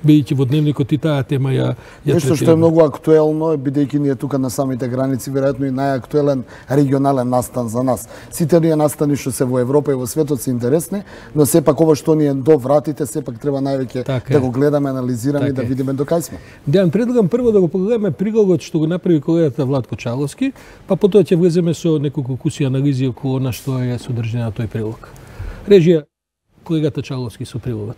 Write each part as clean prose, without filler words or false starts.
бидејќи во дневникот и таа тема ја Нешто што е многу актуелно, бидејќи ние тука на самите граници, веројатно и најактуелен регионален настан за нас. Сите оние настани што се во Европа и во светот се интересни, но сепак ова што ни е до вратите, сепак треба највеќе да го гледаме, анализираме и да видиме до кај сме. Дејан, предлагам прво да го погледаме прилогот што го направи колегата Владко Чаловски, па потоа ќе влеземе со неколку куси анализи околу она што е содржина на тој прилог. Режија, колегата Чаловски со прилогот.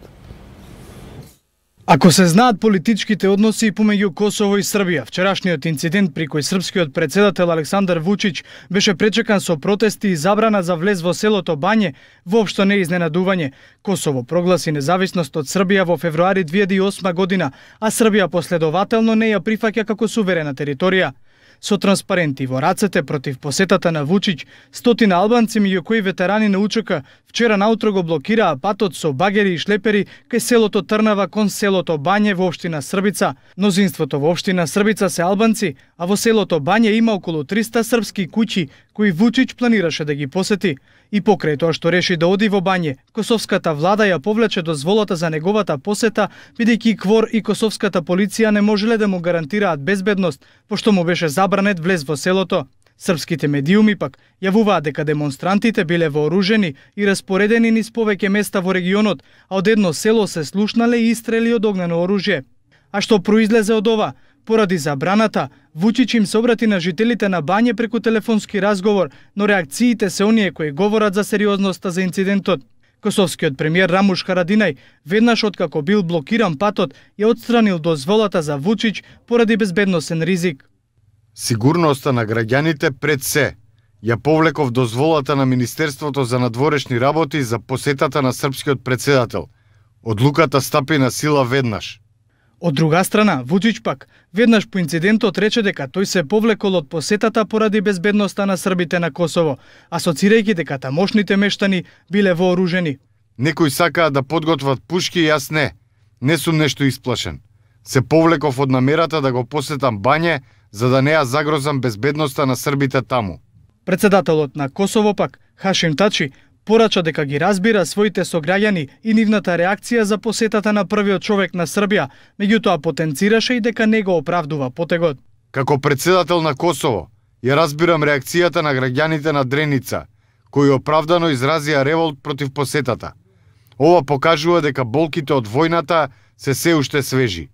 Ако се знаат политичките односи помеѓу Косово и Србија, вчерашниот инцидент при кој српскиот председател Александар Вучич беше пречекан со протести и забрана за влез во селото Бање, воопшто не изненадување. Косово прогласи независност од Србија во февруари 2008 година, а Србија последователно не ја прифаќа како суверена територија. Со транспаренти во рацете против посетата на Вучич, стотина албанци, меѓу кои ветерани на УЧК, вчера наутро го блокираа патот со багери и шлепери кај селото Трнава кон селото Бање во општина Србица. Мнозинството во општина Србица се албанци, а во селото Бање има околу 300 српски куќи кои Вучич планираше да ги посети. И покрај тоа што реши да оди во Бање, косовската влада ја повлече дозволата за неговата посета, бидејќи КВОР и косовската полиција не можеле да му гарантираат безбедност, пошто му беше забранет влез во селото. Српските медиуми пак јавуваат дека демонстрантите биле вооружени и распоредени низ повеќе места во регионот, а од едно село се слушнале и истрели од огнено оружје. А што произлезе од ова? Поради забраната, Вучич им се обрати на жителите на Бање преку телефонски разговор, но реакциите се оние кои говорат за сериозноста за инцидентот. Косовскиот премиер Рамуш Харадинај, веднаш откако бил блокиран патот, ја отстранил дозволата за Вучич поради безбедносен ризик. Сигурноста на граѓаните пред се. Ја повлеков дозволата на Министерството за надворешни работи за посетата на српскиот председател. Одлуката стапи на сила веднаш. Од друга страна, Вучич пак, веднаш по инцидентот рече дека тој се повлекол од посетата поради безбедноста на србите на Косово, асоцирајќи дека тамошните мештани биле вооружени. Некои сакаат да подготват пушки, јас не. Не сум нешто исплашен. Се повлеков од намерата да го посетам Бање, за да не ја загрозам безбедноста на србите таму. Председателот на Косово пак, Хашим Тачи, порача дека ги разбира своите сограѓани и нивната реакција за посетата на првиот човек на Србија, меѓутоа потенцираше и дека не го оправдува потегот. Како председател на Косово, ја разбирам реакцијата на граѓаните на Дреница, кои оправдано изразија револт против посетата. Ова покажува дека болките од војната се уште свежи.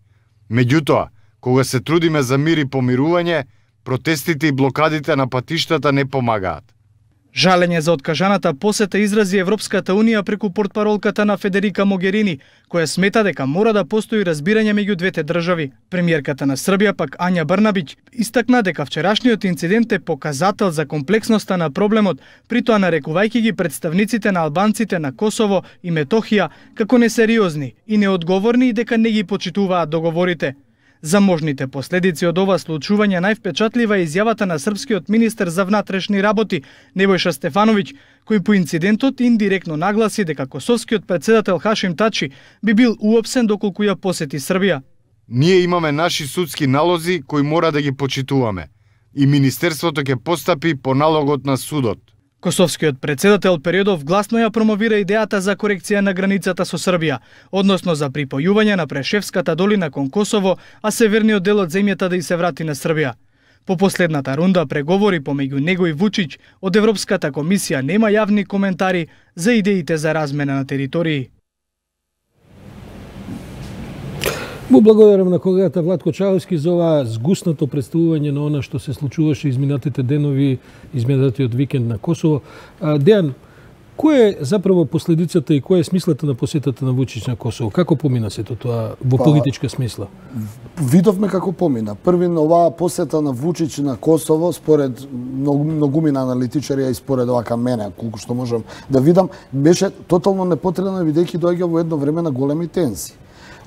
Меѓутоа, кога се трудиме за мир и помирување, протестите и блокадите на патиштата не помагаат. Жалење за откажаната посета изрази Европската Унија преку портпаролката на Федерика Могерини, која смета дека мора да постои разбирање меѓу двете држави. Премиерката на Србија пак Ања Брнабиќ истакна дека вчерашниот инцидент е показател за комплексноста на проблемот, притоа нарекувајќи ги представниците на албанците на Косово и Метохија како несериозни и неодговорни и дека не ги почитуваат договорите. За можните последици од ова случување највпечатлива е изјавата на српскиот министер за внатрешни работи Небојша Стефановиќ, кој по инцидентот индиректно нагласи дека косовскиот председател Хашим Тачи би бил уопсен доколку ја посети Србија. Ние имаме наши судски налози кои мора да ги почитуваме и министерството ќе постапи по налогот на судот. Косовскиот председател периодов гласно ја промовира идејата за корекција на границата со Србија, односно за припојување на Прешевската долина кон Косово, а северниот дел од земјата да и се врати на Србија. По последната рунда преговори помеѓу него и Вучич, од Европската комисија нема јавни коментари за идеите за размена на територии. Му благодарам на колегата Владко Чаловски за ова згуснато представување на она што се случуваше изминатите денови, изминатиот викенд на Косово. Дејан, која е заправо последицата и која е смислата на посетата на Вучич на Косово? Како помина сето тоа во политичка смисла? Видовме како помина. Првин оваа посета на Вучич на Косово, според многумина аналитичари и според овака мене, колку што можам да видам, беше тотално непотребна, бидејќи доаѓа во едно време на големи тензии.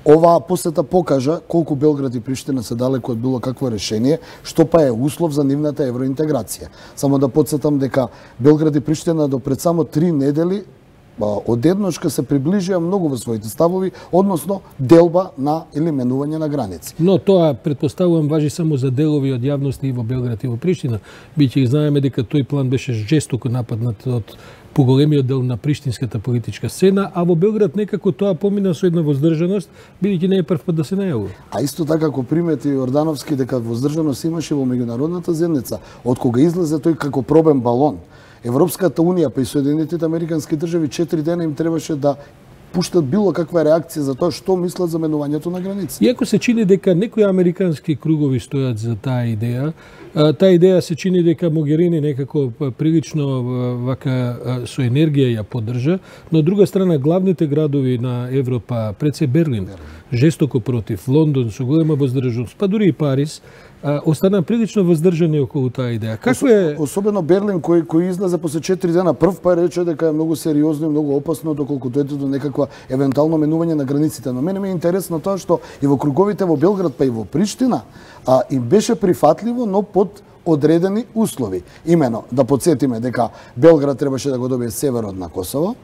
Оваа посета покажа колку Белград и Приштина се далеко од било какво решение, што па е услов за нивната евроинтеграција. Само да подсетам дека Белград и Приштина до пред само 3 недели одедношка се приближија многу во своите ставови, односно делба на или менување на граници. Но тоа, предпоставувам, важи само за делови од јавност и во Белград и во Приштина. Биќе знаеме дека тој план беше жестоко нападнат од поголемиот дел на приштинската политичка сцена, а во Белград некако тоа помина со една воздржаност, бидејќи не е прв пат да се најавува. А исто така, ако примети Јордановски дека воздржаност имаше во меѓународната заедница, од кога излезе тој како пробен балон, Европската унија па и Соединетите американски држави 4 дена им требаше да пуштат било каква реакција за тоа што мислат за менувањето на граници. Иако се чини дека некои американски кругови стојат за таа идеја се чини дека Могерини некако прилично вака со енергија ја поддржа, но од друга страна главните градови на Европа, пред се Берлин, жестоко против, Лондон со голема воздржаност, па дури и Париз, остана прилично воздржани околу таа идеја. Како е особено Берлин кој излезе после 4 дена прв па рече дека е многу сериозно и многу опасно доколку дојде до некаква евентуално менување на границите. Но мене ми е интересно тоа што и во круговите во Белград па и во Приштина им беше прифатливо, но под одредени услови. Имено да потсетиме дека Белград требаше да го добие северот на Косово,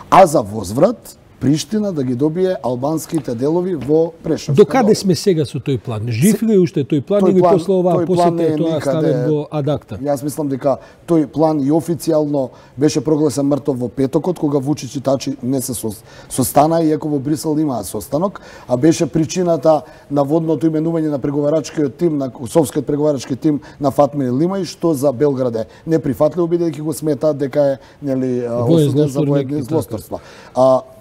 а за возврат Приштина да ги добие албанските делови во Прешевска. До каде сме сега со тој план? Жив ли уште тој план или после оваа посета тоа ставен во адакта? Јас мислам дека тој план и официјално беше прогласен мртов во петокот, кога Вучич и Тачи не се состана, иако во Брисел имаа состанок, а беше причината на водното именување на преговарачкиот тим, на косовскиот преговарачки тим на Фатмир Лимај, што за Белград е неприфатливо, бидејќи го сметаат дека е осуден за воени злосторства.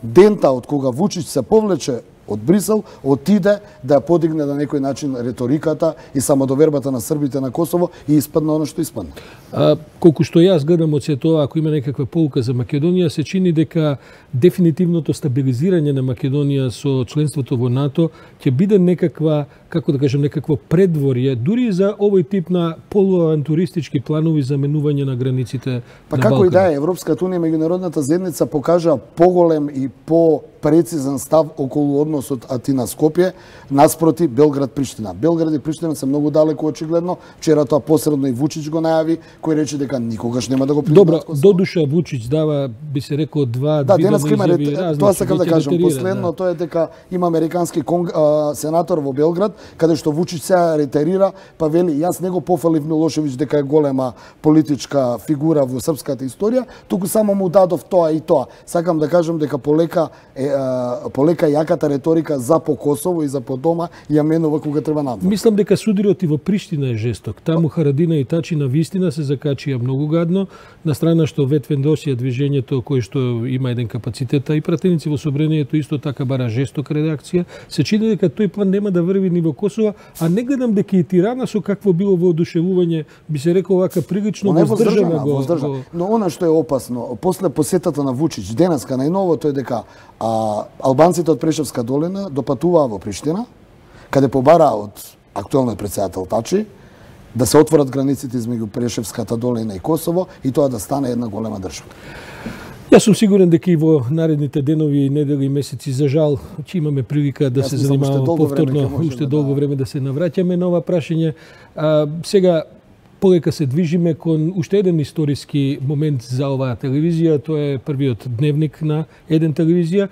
Дента од кога Вучич се повлече од Брисел, отиде да ја подигне на некој начин реториката и самодовербата на србите на Косово и испадна оно што испадна. Колку што јас гледам од се тоа, ако има некаква полука за Македонија, се чини дека дефинитивното стабилизирање на Македонија со членството во НАТО ќе биде некаква, како да кажем, некакво предворје, дури за овој тип на полуавантуристички планови за менување на границите на Балкан. Како и да е, Европската унија и меѓународната заедница покажа поголем и по-прецизен став околу односот Атина-Скопје, наспроти Белград-Приштина. Белград и Приштина се многу далеку очигледно. Вчера тоа посредно и Вучич го најави, кој рече дека никогаш нема да го признаат. Добро, додуша Вучич дава, би се рекол, два денеска има тоа сакам да кажам. Последно тоа е дека има американски сенатор во Белград, каде што Вучич сега ретерира, па вели јас не го пофалив Милошевиќ дека е голема политичка фигура во српската историја, туку само му дадов тоа и тоа. Сакам да кажам дека полека јаката реторика за по Косово и за по дома ја менува кога треба надвор. Мислам дека судирот и во Приштина е жесток. Таму Харадина и Тачи на вистина се закачија многу гадно, на страна што Ветвендосија движењето кој што има еден капацитет, и пратеници во собранието исто така бара жестока реакција, се чини дека тој план нема да врви ни во Косово, а не гледам дека и Тирана со какво било воодушевување, би се рекол вака прилично воздржана го. Но она што е опасно, после посетата на Вучич, денеска најновото е дека албанците од Прешевска долина допатуваа во Приштина, каде побараа од актуелниот претседател Тачи да се отворат границите измеѓу Прешевската долина и Косово и тоа да стане една голема држава. Јас сум сигурен дека и во наредните денови, недели и месеци, за жал, ќе имаме прилика да се занимаваме повторно, уште долго време да се навраќаме на ова прашање. Сега полека се движиме кон уште еден историски момент за оваа телевизија, тоа е првиот дневник на еден телевизија.